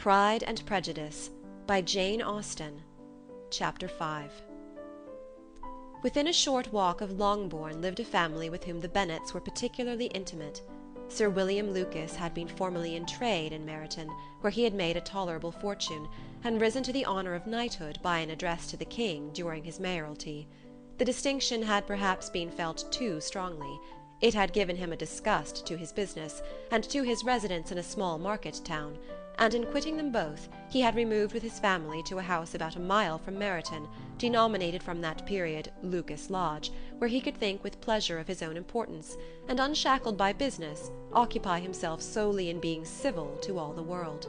Pride and Prejudice by Jane Austen. Chapter 5. Within a short walk of Longbourn lived a family with whom the Bennets were particularly intimate. Sir William Lucas had been formerly in trade in Meryton, where he had made a tolerable fortune, and risen to the honour of knighthood by an address to the King during his mayoralty. The distinction had perhaps been felt too strongly. It had given him a disgust to his business, and to his residence in a small market town, and in quitting them both he had removed with his family to a house about a mile from Meryton, denominated from that period Lucas Lodge, where he could think with pleasure of his own importance, and, unshackled by business, occupy himself solely in being civil to all the world.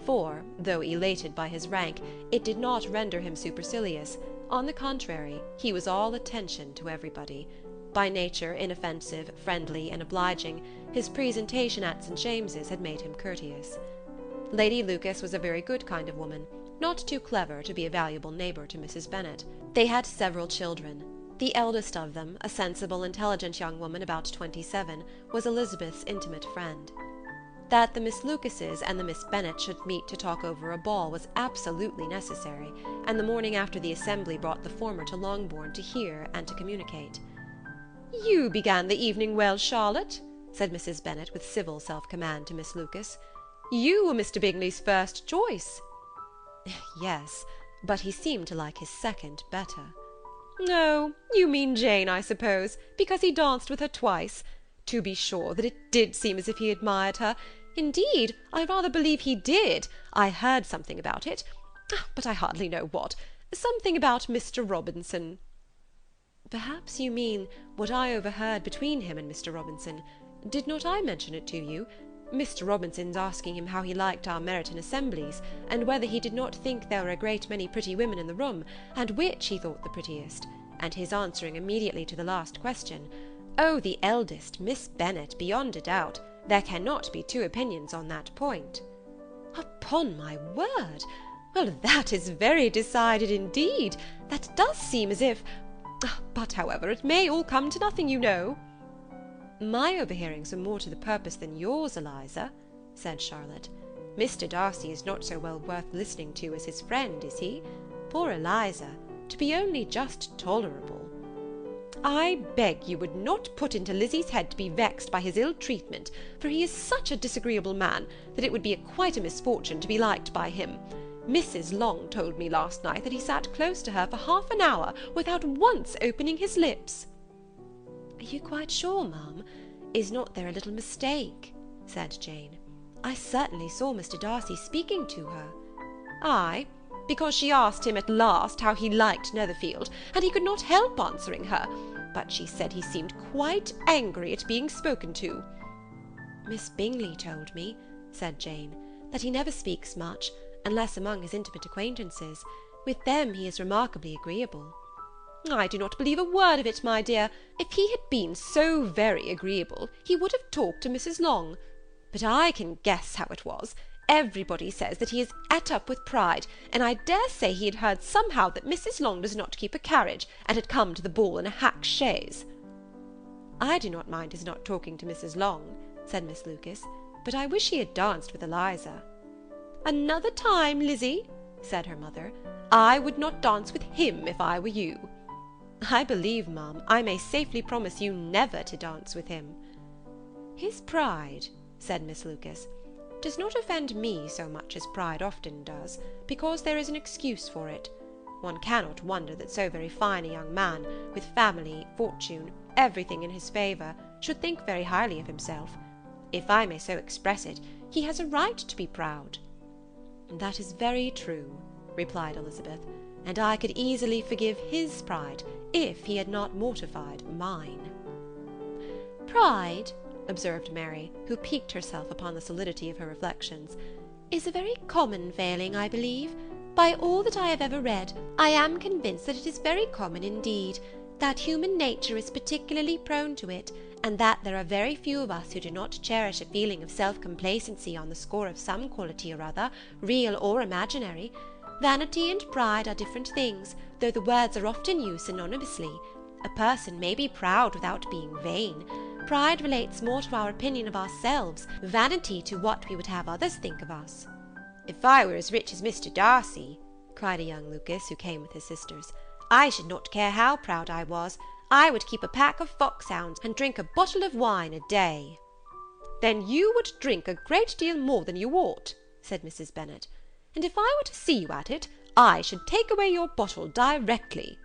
For, though elated by his rank, it did not render him supercilious. On the contrary, he was all attention to everybody. By nature inoffensive, friendly, and obliging, his presentation at St. James's had made him courteous. Lady Lucas was a very good kind of woman, not too clever to be a valuable neighbour to Mrs. Bennet. They had several children. The eldest of them, a sensible, intelligent young woman about 27, was Elizabeth's intimate friend. That the Miss Lucases and the Miss Bennet should meet to talk over a ball was absolutely necessary, and the morning after the assembly brought the former to Longbourn to hear and to communicate. "You began the evening well, Charlotte," said Mrs. Bennet with civil self-command to Miss Lucas. "You were Mr. Bingley's first choice." "Yes, but he seemed to like his second better." "Oh, you mean Jane, I suppose, because he danced with her twice. To be sure that it did seem as if he admired her. Indeed, I rather believe he did. I heard something about it, but I hardly know what. Something about Mr. Robinson." "Perhaps you mean what I overheard between him and Mr. Robinson. Did not I mention it to you? Mr. Robinson's asking him how he liked our Meryton assemblies, and whether he did not think there were a great many pretty women in the room, and which he thought the prettiest, and his answering immediately to the last question, 'Oh, the eldest, Miss Bennet, beyond a doubt. There cannot be two opinions on that point.'" "Upon my word! Well, that is very decided indeed. That does seem as if... But, however, it may all come to nothing, you know." "My overhearings are more to the purpose than yours, Eliza," said Charlotte. "Mr. Darcy is not so well worth listening to as his friend, is he? Poor Eliza, to be only just tolerable." "I beg you would not put into Lizzie's head to be vexed by his ill treatment, for he is such a disagreeable man that it would be quite a misfortune to be liked by him. Mrs. Long told me last night that he sat close to her for half an hour without once opening his lips." "Are you quite sure, ma'am? Is not there a little mistake?" said Jane. "I certainly saw Mr. Darcy speaking to her." "Ay, because she asked him at last how he liked Netherfield, and he could not help answering her, but she said he seemed quite angry at being spoken to." "Miss Bingley told me," said Jane, "that he never speaks much, unless among his intimate acquaintances. With them he is remarkably agreeable." "I do not believe a word of it, my dear. If he had been so very agreeable, he would have talked to Mrs. Long. But I can guess how it was. Everybody says that he is at up with pride, and I dare say he had heard somehow that Mrs. Long does not keep a carriage, and had come to the ball in a hack chaise." "I do not mind his not talking to Mrs. Long," said Miss Lucas, "but I wish he had danced with Eliza." "Another time, Lizzie," said her mother, "I would not dance with him if I were you." "I believe, ma'am, I may safely promise you never to dance with him." "His pride," said Miss Lucas, "does not offend me so much as pride often does, because there is an excuse for it. One cannot wonder that so very fine a young man, with family, fortune, everything in his favour, should think very highly of himself. If I may so express it, he has a right to be proud." "That is very true," replied Elizabeth, "and I could easily forgive his pride if he had not mortified mine." "Pride," observed Mary, who piqued herself upon the solidity of her reflections, "is a very common failing, I believe. By all that I have ever read, I am convinced that it is very common indeed, that human nature is particularly prone to it, and that there are very few of us who do not cherish a feeling of self-complacency on the score of some quality or other, real or imaginary. Vanity and pride are different things, though the words are often used synonymously. A person may be proud without being vain. Pride relates more to our opinion of ourselves, vanity to what we would have others think of us." "If I were as rich as Mr. Darcy," cried a young Lucas, who came with his sisters, "I should not care how proud I was. I would keep a pack of foxhounds, and drink a bottle of wine a day." "Then you would drink a great deal more than you ought," said Mrs. Bennet, "and if I were to see you at it, I should take away your bottle directly."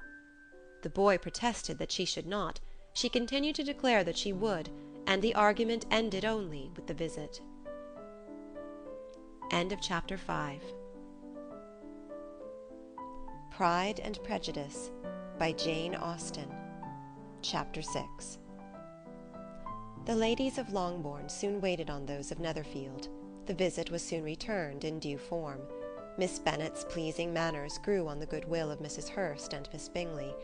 The boy protested that she should not. She continued to declare that she would, and the argument ended only with the visit. Chapter 5. Pride and Prejudice by Jane Austen. Chapter 6. The ladies of Longbourn soon waited on those of Netherfield. The visit was soon returned in due form. Miss Bennet's pleasing manners grew on the good will of Mrs. Hurst and Miss Bingley,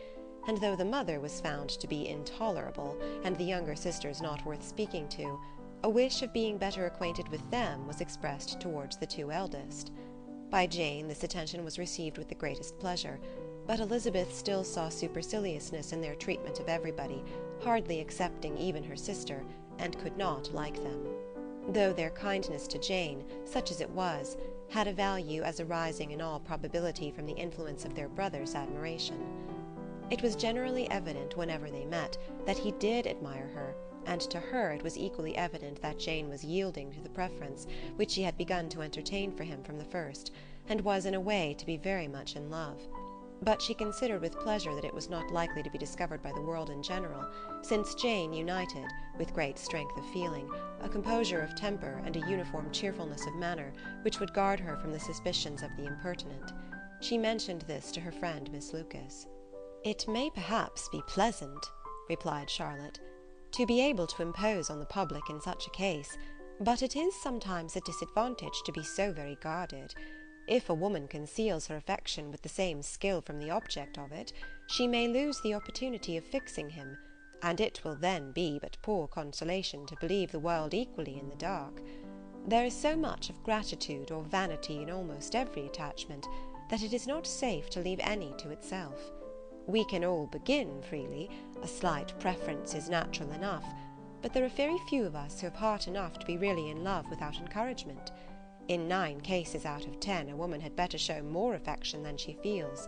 and though the mother was found to be intolerable, and the younger sisters not worth speaking to, a wish of being better acquainted with them was expressed towards the two eldest. By Jane this attention was received with the greatest pleasure, but Elizabeth still saw superciliousness in their treatment of everybody, hardly excepting even her sister, and could not like them; though their kindness to Jane, such as it was, had a value as arising in all probability from the influence of their brother's admiration. It was generally evident, whenever they met, that he did admire her, and to her it was equally evident that Jane was yielding to the preference which she had begun to entertain for him from the first, and was in a way to be very much in love. But she considered with pleasure that it was not likely to be discovered by the world in general, since Jane united, with great strength of feeling, a composure of temper and a uniform cheerfulness of manner which would guard her from the suspicions of the impertinent. She mentioned this to her friend Miss Lucas. "It may perhaps be pleasant," replied Charlotte, "to be able to impose on the public in such a case, but it is sometimes a disadvantage to be so very guarded. If a woman conceals her affection with the same skill from the object of it, she may lose the opportunity of fixing him, and it will then be but poor consolation to believe the world equally in the dark. There is so much of gratitude or vanity in almost every attachment, that it is not safe to leave any to itself. We can all begin freely, a slight preference is natural enough, but there are very few of us who have heart enough to be really in love without encouragement. In 9 cases out of 10 a woman had better show more affection than she feels.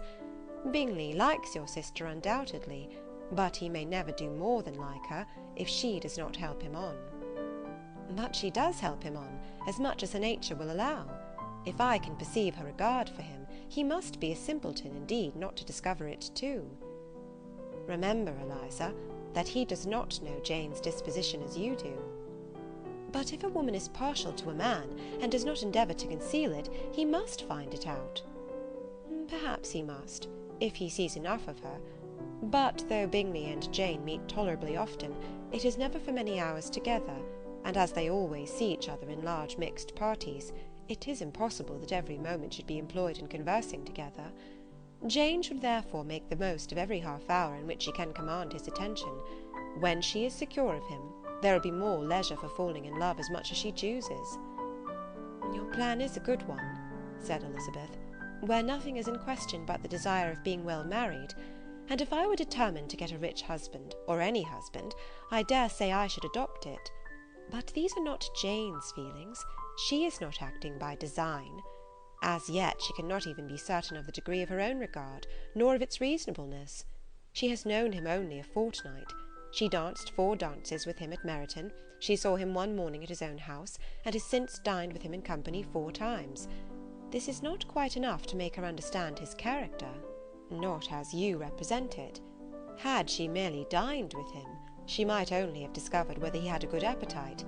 Bingley likes your sister undoubtedly, but he may never do more than like her, if she does not help him on." "But she does help him on, as much as her nature will allow. If I can perceive her regard for him, he must be a simpleton indeed not to discover it too." "Remember, Eliza, that he does not know Jane's disposition as you do." "But if a woman is partial to a man, and does not endeavour to conceal it, he must find it out." "Perhaps he must, if he sees enough of her. But though Bingley and Jane meet tolerably often, it is never for many hours together, and as they always see each other in large mixed parties, it is impossible that every moment should be employed in conversing together. Jane should therefore make the most of every half-hour in which she can command his attention. When she is secure of him, there will be more leisure for falling in love as much as she chooses." "Your plan is a good one," said Elizabeth, "where nothing is in question but the desire of being well married, and if I were determined to get a rich husband, or any husband, I dare say I should adopt it. But these are not Jane's feelings. She is not acting by design. As yet she cannot even be certain of the degree of her own regard, nor of its reasonableness. She has known him only a fortnight. She danced 4 dances with him at Meryton. She saw him one morning at his own house, and has since dined with him in company 4 times. This is not quite enough to make her understand his character, not as you represent it. Had she merely dined with him, she might only have discovered whether he had a good appetite.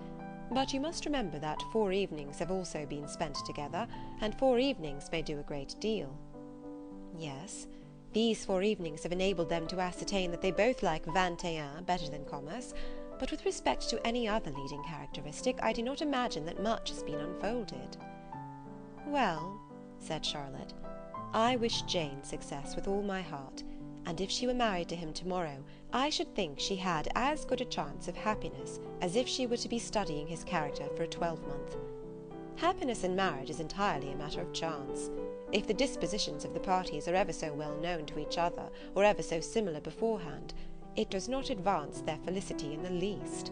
But you must remember that 4 evenings have also been spent together, and 4 evenings may do a great deal." "Yes, these 4 evenings have enabled them to ascertain that they both like 21 better than commerce, but with respect to any other leading characteristic, I do not imagine that much has been unfolded." "Well," said Charlotte, "I wish Jane success with all my heart, and if she were married to him to-morrow, I should think she had as good a chance of happiness as if she were to be studying his character for a 12-month. Happiness in marriage is entirely a matter of chance. If the dispositions of the parties are ever so well known to each other, or ever so similar beforehand, it does not advance their felicity in the least.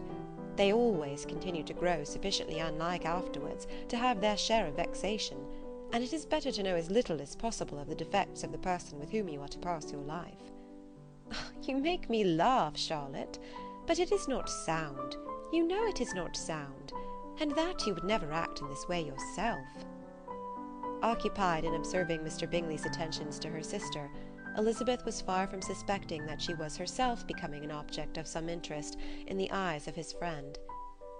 They always continue to grow sufficiently unlike afterwards to have their share of vexation, and it is better to know as little as possible of the defects of the person with whom you are to pass your life." "You make me laugh, Charlotte, but it is not sound. You know it is not sound, and that you would never act in this way yourself." Occupied in observing Mr. Bingley's attentions to her sister, Elizabeth was far from suspecting that she was herself becoming an object of some interest in the eyes of his friend.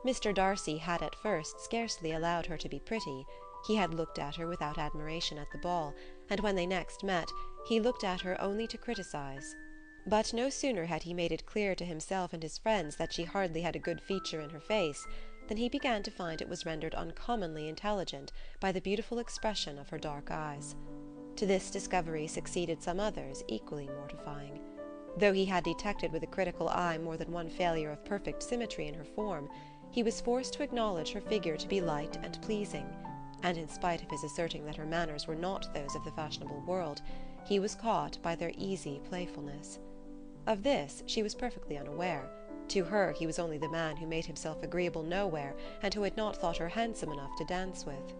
Mr. Darcy had at first scarcely allowed her to be pretty. He had looked at her without admiration at the ball, and when they next met, he looked at her only to criticise. But no sooner had he made it clear to himself and his friends that she hardly had a good feature in her face, than he began to find it was rendered uncommonly intelligent by the beautiful expression of her dark eyes. To this discovery succeeded some others equally mortifying. Though he had detected with a critical eye more than one failure of perfect symmetry in her form, he was forced to acknowledge her figure to be light and pleasing, and in spite of his asserting that her manners were not those of the fashionable world, he was caught by their easy playfulness. Of this she was perfectly unaware. To her he was only the man who made himself agreeable nowhere, and who had not thought her handsome enough to dance with.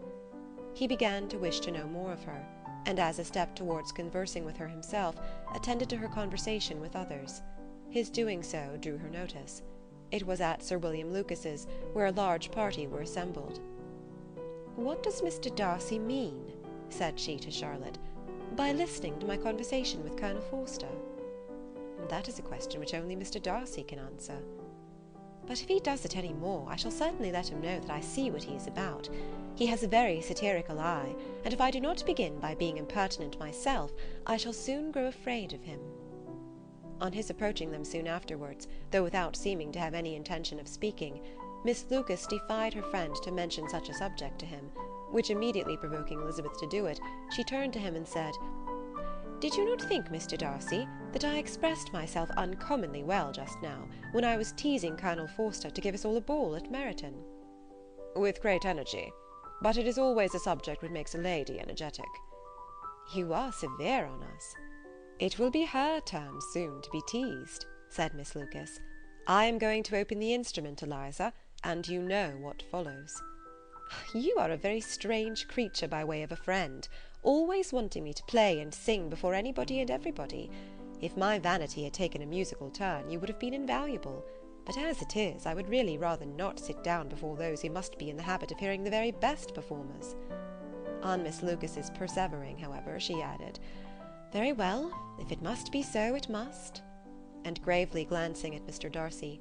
He began to wish to know more of her, and as a step towards conversing with her himself, attended to her conversation with others. His doing so drew her notice. It was at Sir William Lucas's, where a large party were assembled. "What does Mr. Darcy mean," said she to Charlotte, "by listening to my conversation with Colonel Forster?" "That is a question which only Mr. Darcy can answer." "But if he does it any more, I shall certainly let him know that I see what he is about. He has a very satirical eye, and if I do not begin by being impertinent myself, I shall soon grow afraid of him." On his approaching them soon afterwards, though without seeming to have any intention of speaking, Miss Lucas defied her friend to mention such a subject to him, which immediately provoking Elizabeth to do it, she turned to him and said, "Did you not think, Mr. Darcy, that I expressed myself uncommonly well just now, when I was teasing Colonel Forster to give us all a ball at Meryton?" "With great energy. But it is always a subject which makes a lady energetic." "You are severe on us." "It will be her turn soon to be teased," said Miss Lucas. "I am going to open the instrument, Eliza, and you know what follows." "You are a very strange creature by way of a friend, always wanting me to play and sing before anybody and everybody. If my vanity had taken a musical turn, you would have been invaluable. But as it is, I would really rather not sit down before those who must be in the habit of hearing the very best performers." On Miss Lucas's persevering, however, she added, "Very well, if it must be so, it must." And gravely glancing at Mr. Darcy,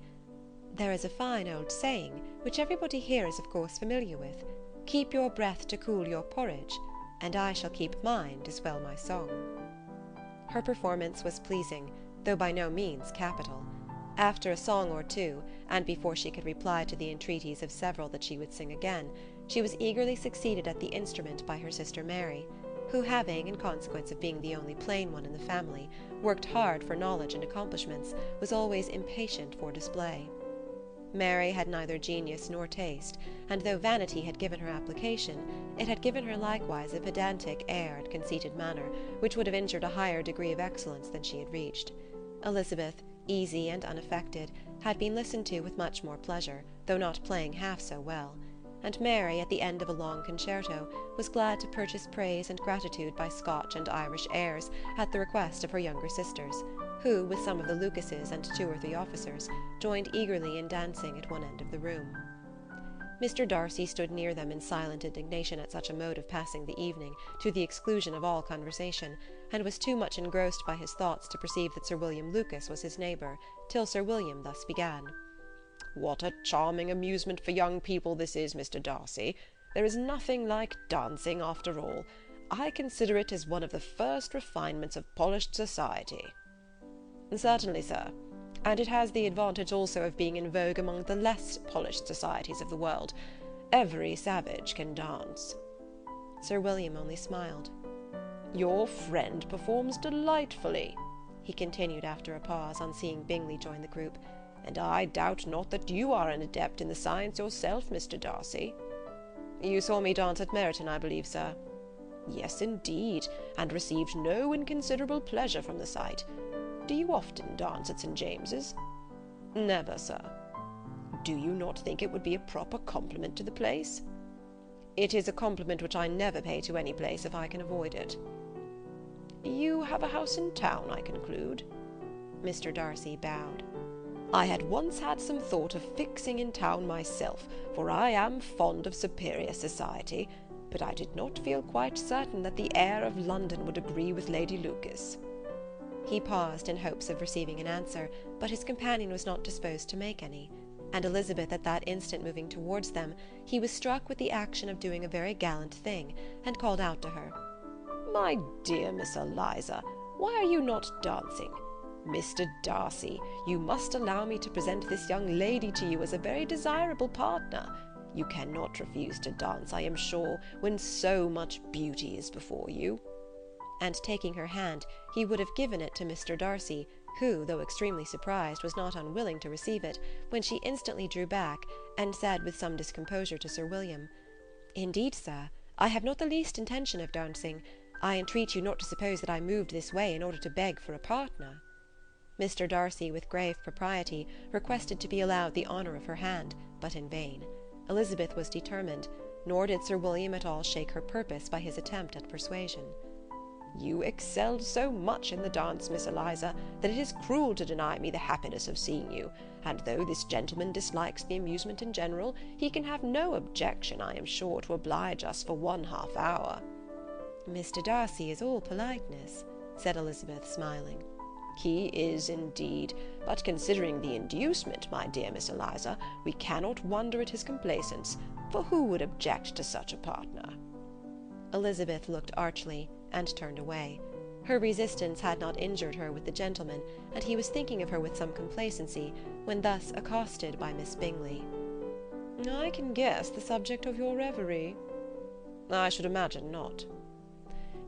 "There is a fine old saying, which everybody here is of course familiar with, 'Keep your breath to cool your porridge,' and I shall keep mine to swell my song." Her performance was pleasing, though by no means capital. After a song or two, and before she could reply to the entreaties of several that she would sing again, she was eagerly succeeded at the instrument by her sister Mary, who having, in consequence of being the only plain one in the family, worked hard for knowledge and accomplishments, was always impatient for display. Mary had neither genius nor taste, and though vanity had given her application, it had given her likewise a pedantic air and conceited manner, which would have injured a higher degree of excellence than she had reached. Elizabeth, easy and unaffected, had been listened to with much more pleasure, though not playing half so well, and Mary, at the end of a long concerto, was glad to purchase praise and gratitude by Scotch and Irish airs at the request of her younger sisters, who, with some of the Lucases and 2 or 3 officers, joined eagerly in dancing at one end of the room. Mr. Darcy stood near them in silent indignation at such a mode of passing the evening, to the exclusion of all conversation, and was too much engrossed by his thoughts to perceive that Sir William Lucas was his neighbour, till Sir William thus began. "What a charming amusement for young people this is, Mr. Darcy. There is nothing like dancing, after all. I consider it as one of the first refinements of polished society." "Certainly, sir, and it has the advantage also of being in vogue among the less polished societies of the world. Every savage can dance." Sir William only smiled. "Your friend performs delightfully," he continued after a pause, on seeing Bingley join the group, "and I doubt not that you are an adept in the science yourself, Mr. Darcy." "You saw me dance at Meryton, I believe, sir?" "Yes, indeed, and received no inconsiderable pleasure from the sight. Do you often dance at St. James's?" "Never, sir." "Do you not think it would be a proper compliment to the place?" It is a compliment which I never pay to any place if I can avoid it. You have a house in town, I conclude? Mr. Darcy bowed. I had once had some thought of fixing in town myself, for I am fond of superior society, but I did not feel quite certain that the air of London would agree with Lady Lucas. He paused in hopes of receiving an answer, but his companion was not disposed to make any, and Elizabeth at that instant moving towards them, he was struck with the action of doing a very gallant thing, and called out to her, My dear Miss Eliza, why are you not dancing? Mr. Darcy, you must allow me to present this young lady to you as a very desirable partner. You cannot refuse to dance, I am sure, when so much beauty is before you. And taking her hand, he would have given it to Mr. Darcy, who, though extremely surprised, was not unwilling to receive it, when she instantly drew back, and said with some discomposure to Sir William, Indeed, sir, I have not the least intention of dancing. I entreat you not to suppose that I moved this way in order to beg for a partner. Mr. Darcy, with grave propriety, requested to be allowed the honour of her hand, but in vain. Elizabeth was determined, nor did Sir William at all shake her purpose by his attempt at persuasion. You excelled so much in the dance, Miss Eliza, that it is cruel to deny me the happiness of seeing you, and though this gentleman dislikes the amusement in general, he can have no objection, I am sure, to oblige us for 1/2 hour. Mr. Darcy is all politeness, said Elizabeth, smiling. He is indeed, but considering the inducement, my dear Miss Eliza, we cannot wonder at his complaisance, for who would object to such a partner? Elizabeth looked archly, and turned away. Her resistance had not injured her with the gentleman, and he was thinking of her with some complacency, when thus accosted by Miss Bingley. I can guess the subject of your reverie. I should imagine not.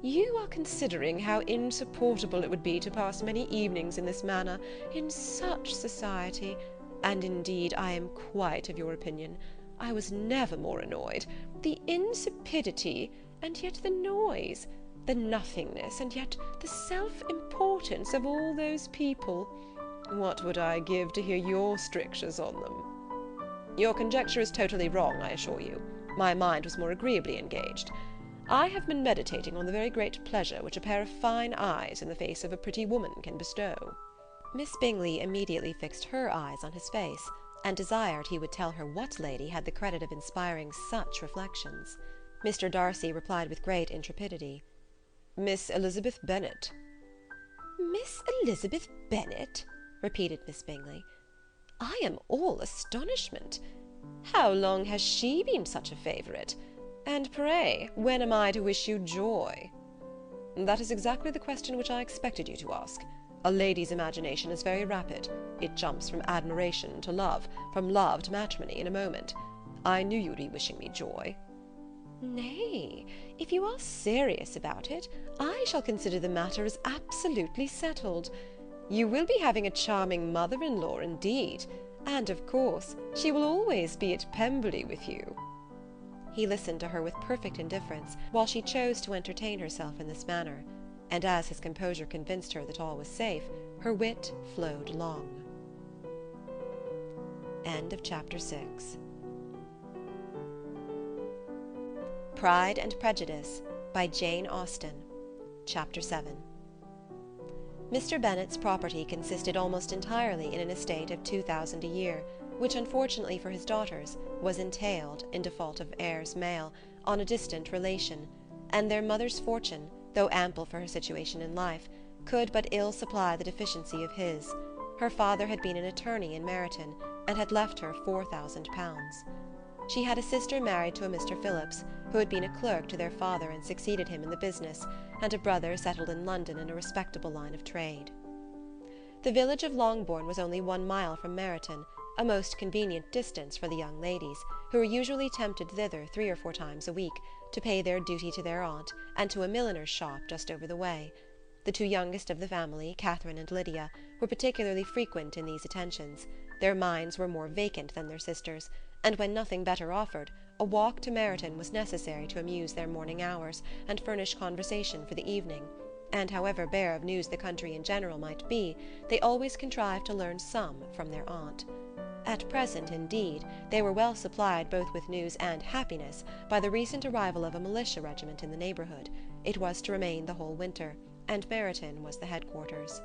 You are considering how insupportable it would be to pass many evenings in this manner, in such society, and indeed I am quite of your opinion. I was never more annoyed. The insipidity, and yet the noise, the nothingness, and yet the self-importance of all those people. What would I give to hear your strictures on them? Your conjecture is totally wrong, I assure you. My mind was more agreeably engaged. I have been meditating on the very great pleasure which a pair of fine eyes in the face of a pretty woman can bestow. Miss Bingley immediately fixed her eyes on his face, and desired he would tell her what lady had the credit of inspiring such reflections. Mr. Darcy replied with great intrepidity, Miss Elizabeth Bennet. Miss Elizabeth Bennet? Repeated Miss Bingley. I am all astonishment. How long has she been such a favourite? And pray, when am I to wish you joy? That is exactly the question which I expected you to ask. A lady's imagination is very rapid. It jumps from admiration to love, from love to matrimony in a moment. I knew you would be wishing me joy. Nay, if you are serious about it, I shall consider the matter as absolutely settled. You will be having a charming mother-in-law indeed, and of course she will always be at Pemberley with you. He listened to her with perfect indifference, while she chose to entertain herself in this manner, and as his composure convinced her that all was safe, her wit flowed long. End of chapter 6. Pride and Prejudice by Jane Austen. Chapter 7. Mr. Bennet's property consisted almost entirely in an estate of 2,000 a year, which, unfortunately for his daughters, was entailed, in default of heirs male, on a distant relation, and their mother's fortune, though ample for her situation in life, could but ill supply the deficiency of his. Her father had been an attorney in Meryton, and had left her £4,000. She had a sister married to a Mr. Phillips, who had been a clerk to their father and succeeded him in the business, and a brother settled in London in a respectable line of trade. The village of Longbourn was only 1 mile from Meryton, a most convenient distance for the young ladies, who were usually tempted thither 3 or 4 times a week, to pay their duty to their aunt, and to a milliner's shop just over the way. The 2 youngest of the family, Catherine and Lydia, were particularly frequent in these attentions. Their minds were more vacant than their sisters', and when nothing better offered, a walk to Meryton was necessary to amuse their morning hours, and furnish conversation for the evening, and however bare of news the country in general might be, they always contrived to learn some from their aunt. At present, indeed, they were well supplied both with news and happiness by the recent arrival of a militia regiment in the neighbourhood. It was to remain the whole winter, and Meryton was the headquarters.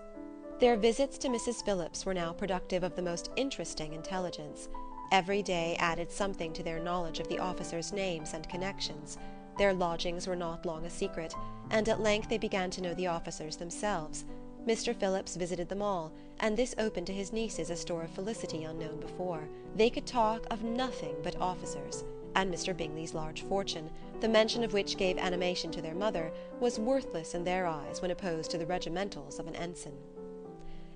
Their visits to Mrs. Phillips were now productive of the most interesting intelligence. Every day added something to their knowledge of the officers' names and connections. Their lodgings were not long a secret, and at length they began to know the officers themselves. Mr. Phillips visited them all, and this opened to his nieces a store of felicity unknown before. They could talk of nothing but officers, and Mr. Bingley's large fortune, the mention of which gave animation to their mother, was worthless in their eyes when opposed to the regimentals of an ensign.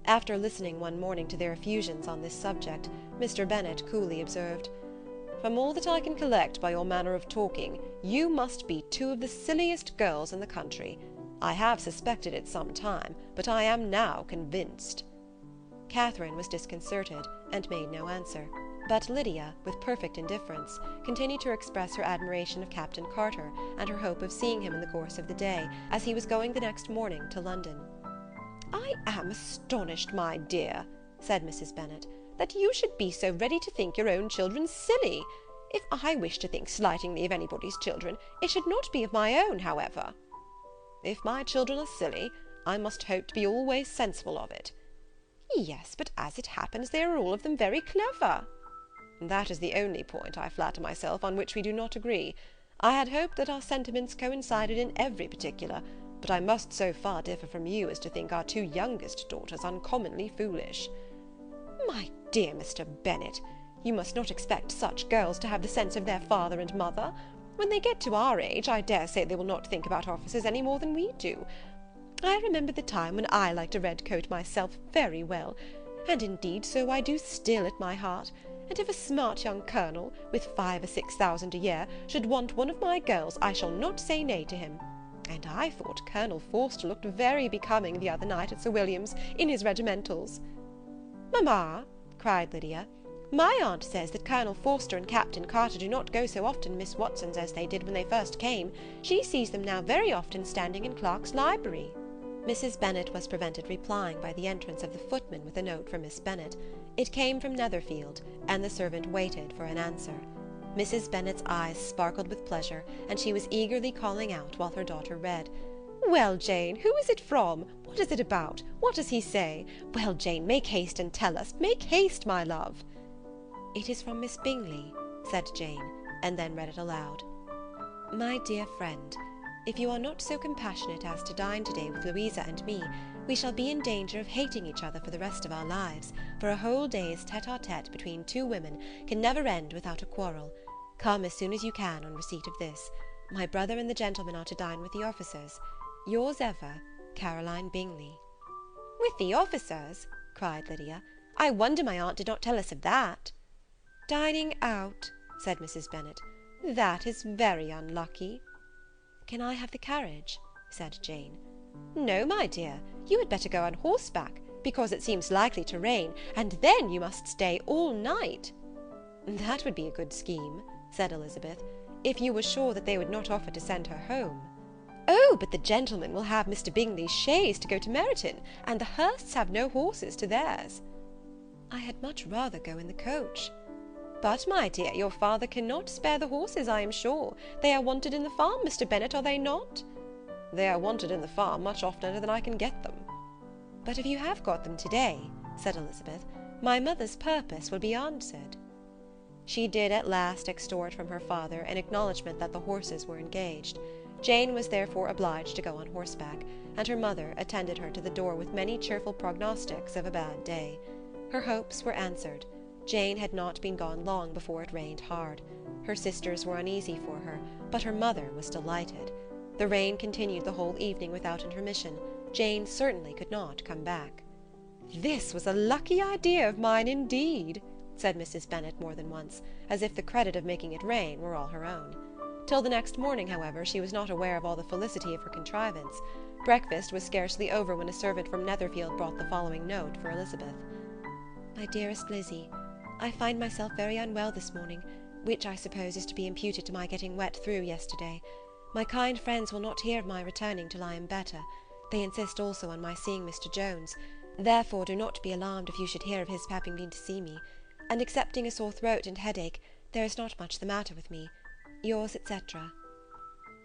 After listening one morning to their effusions on this subject, Mr. Bennet coolly observed, "From all that I can collect by your manner of talking, you must be two of the silliest girls in the country. I have suspected it some time, but I am now convinced." Catherine was disconcerted, and made no answer, but Lydia, with perfect indifference, continued to express her admiration of Captain Carter, and her hope of seeing him in the course of the day, as he was going the next morning to London. "I am astonished, my dear," said Mrs. Bennet, "that you should be so ready to think your own children silly. If I wish to think slightingly of anybody's children, it should not be of my own, however." "If my children are silly, I must hope to be always sensible of it." "Yes, but as it happens, they are all of them very clever." "That is the only point, I flatter myself, on which we do not agree. I had hoped that our sentiments coincided in every particular, but I must so far differ from you as to think our two youngest daughters uncommonly foolish." "My dear Mr. Bennet, you must not expect such girls to have the sense of their father and mother. When they get to our age, I dare say they will not think about officers any more than we do. I remember the time when I liked a red coat myself very well, and indeed so I do still at my heart, and if a smart young colonel, with 5,000 or 6,000 a year, should want one of my girls, I shall not say nay to him. And I thought Colonel Forster looked very becoming the other night at Sir William's, in his regimentals." "Mamma," cried Lydia, "my aunt says that Colonel Forster and Captain Carter do not go so often to Miss Watson's as they did when they first came. She sees them now very often standing in Clark's library." Mrs. Bennet was prevented replying by the entrance of the footman with a note for Miss Bennet. It came from Netherfield, and the servant waited for an answer. Mrs. Bennet's eyes sparkled with pleasure, and she was eagerly calling out while her daughter read. "Well, Jane, who is it from? What is it about? What does he say? Well, Jane, make haste and tell us. Make haste, my love." "It is from Miss Bingley," said Jane, and then read it aloud. "My dear friend, if you are not so compassionate as to dine to-day with Louisa and me, we shall be in danger of hating each other for the rest of our lives, for a whole day's tete-a-tete between two women can never end without a quarrel. Come as soon as you can on receipt of this. My brother and the gentlemen are to dine with the officers. Yours ever, Caroline Bingley." "With the officers?" cried Lydia. "I wonder my aunt did not tell us of that." "Dining out," said Mrs. Bennet. "That is very unlucky." "Can I have the carriage?" said Jane. "No, my dear, you had better go on horseback, because it seems likely to rain, and then you must stay all night." "That would be a good scheme," said Elizabeth, "if you were sure that they would not offer to send her home." "Oh, but the gentlemen will have Mr. Bingley's chaise to go to Meryton, and the Hursts have no horses to theirs." "I had much rather go in the coach." "But, my dear, your father cannot spare the horses, I am sure. They are wanted in the farm, Mr. Bennet, are they not?" "They are wanted in the farm much oftener than I can get them." "But if you have got them to-day," said Elizabeth, "my mother's purpose will be answered." She did at last extort from her father an acknowledgment that the horses were engaged. Jane was therefore obliged to go on horseback, and her mother attended her to the door with many cheerful prognostics of a bad day. Her hopes were answered. Jane had not been gone long before it rained hard. Her sisters were uneasy for her, but her mother was delighted. The rain continued the whole evening without intermission. Jane certainly could not come back. "This was a lucky idea of mine indeed," said Mrs. Bennet more than once, as if the credit of making it rain were all her own. Till the next morning, however, she was not aware of all the felicity of her contrivance. Breakfast was scarcely over when a servant from Netherfield brought the following note for Elizabeth. "My dearest Lizzie, I find myself very unwell this morning, which I suppose is to be imputed to my getting wet through yesterday. My kind friends will not hear of my returning till I am better. They insist also on my seeing Mr. Jones. Therefore do not be alarmed if you should hear of his having been to see me. and excepting a sore throat and headache, there is not much the matter with me. Yours, etc.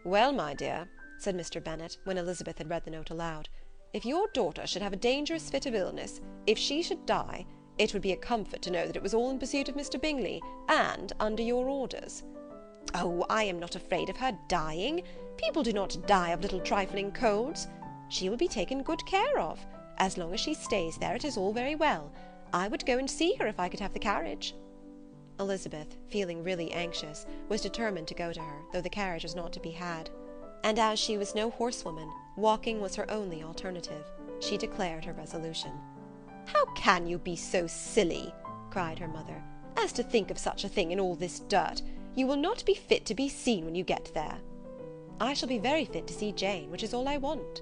Well, my dear, said Mr. Bennet, when Elizabeth had read the note aloud, if your daughter should have a dangerous fit of illness, if she should die, it would be a comfort to know that it was all in pursuit of Mr. Bingley, and under your orders. Oh, I am not afraid of her dying. People do not die of little trifling colds. She will be taken good care of. As long as she stays there, it is all very well. I would go and see her if I could have the carriage. Elizabeth, feeling really anxious, was determined to go to her, though the carriage was not to be had. And as she was no horsewoman, walking was her only alternative. She declared her resolution. How can you be so silly, cried her mother, as to think of such a thing in all this dirt? You will not be fit to be seen when you get there. I shall be very fit to see Jane, which is all I want.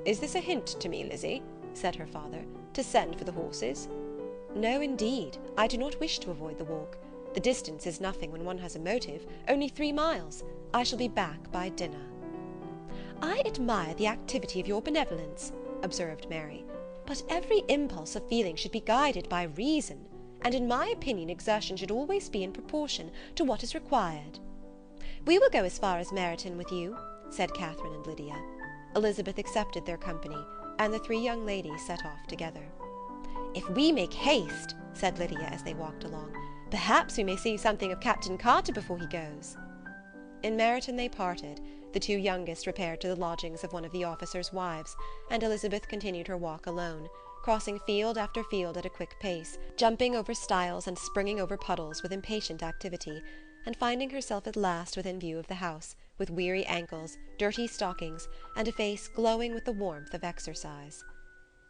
Is this a hint to me, Lizzie, said her father, to send for the horses? No, indeed, I do not wish to avoid the walk. The distance is nothing when one has a motive, only 3 miles. I shall be back by dinner. I admire the activity of your benevolence, observed Mary, but every impulse of feeling should be guided by reason, and in my opinion exertion should always be in proportion to what is required. We will go as far as Meryton with you, said Catherine and Lydia. Elizabeth accepted their company, and the 3 young ladies set off together. If we make haste, said Lydia as they walked along, perhaps we may see something of Captain Carter before he goes. In Meryton they parted. The 2 youngest repaired to the lodgings of one of the officers' wives, and Elizabeth continued her walk alone, crossing field after field at a quick pace, jumping over stiles and springing over puddles with impatient activity, and finding herself at last within view of the house, with weary ankles, dirty stockings, and a face glowing with the warmth of exercise.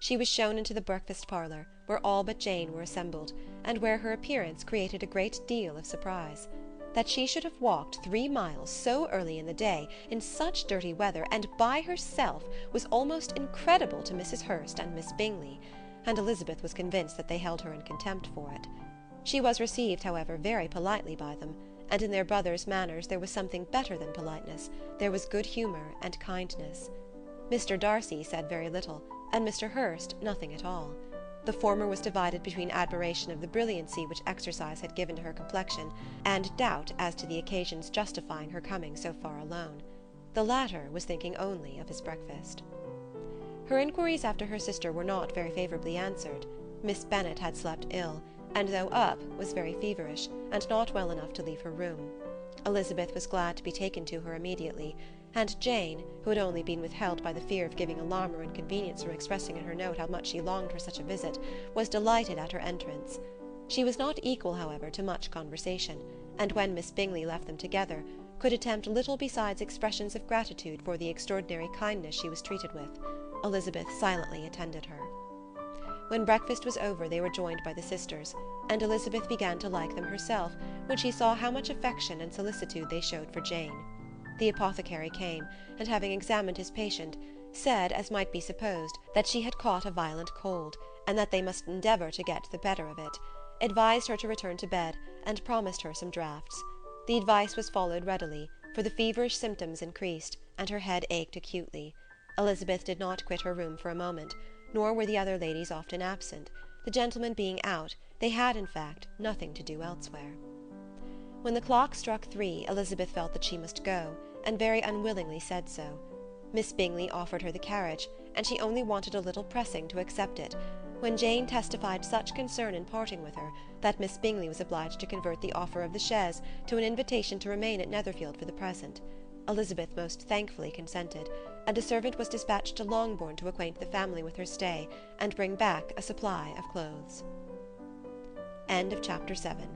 She was shown into the breakfast parlour, where all but Jane were assembled, and where her appearance created a great deal of surprise. That she should have walked 3 miles so early in the day, in such dirty weather, and by herself, was almost incredible to Mrs. Hurst and Miss Bingley, and Elizabeth was convinced that they held her in contempt for it. She was received, however, very politely by them, and in their brother's manners there was something better than politeness, there was good humour and kindness. Mr. Darcy said very little, and Mr. Hurst nothing at all. The former was divided between admiration of the brilliancy which exercise had given to her complexion, and doubt as to the occasions justifying her coming so far alone. The latter was thinking only of his breakfast. Her inquiries after her sister were not very favourably answered. Miss Bennet had slept ill, and though up, was very feverish, and not well enough to leave her room. Elizabeth was glad to be taken to her immediately, and Jane, who had only been withheld by the fear of giving alarm or inconvenience from expressing in her note how much she longed for such a visit, was delighted at her entrance. She was not equal, however, to much conversation, and when Miss Bingley left them together, could attempt little besides expressions of gratitude for the extraordinary kindness she was treated with. Elizabeth silently attended her. When breakfast was over they were joined by the sisters, and Elizabeth began to like them herself when she saw how much affection and solicitude they showed for Jane. The apothecary came, and having examined his patient, said, as might be supposed, that she had caught a violent cold, and that they must endeavour to get the better of it, advised her to return to bed, and promised her some draughts. The advice was followed readily, for the feverish symptoms increased, and her head ached acutely. Elizabeth did not quit her room for a moment, nor were the other ladies often absent. The gentlemen being out, they had, in fact, nothing to do elsewhere. When the clock struck 3, Elizabeth felt that she must go, and very unwillingly said so. Miss Bingley offered her the carriage, and she only wanted a little pressing to accept it, when Jane testified such concern in parting with her that Miss Bingley was obliged to convert the offer of the chaise to an invitation to remain at Netherfield for the present. Elizabeth most thankfully consented, and a servant was dispatched to Longbourn to acquaint the family with her stay, and bring back a supply of clothes. End of chapter 7.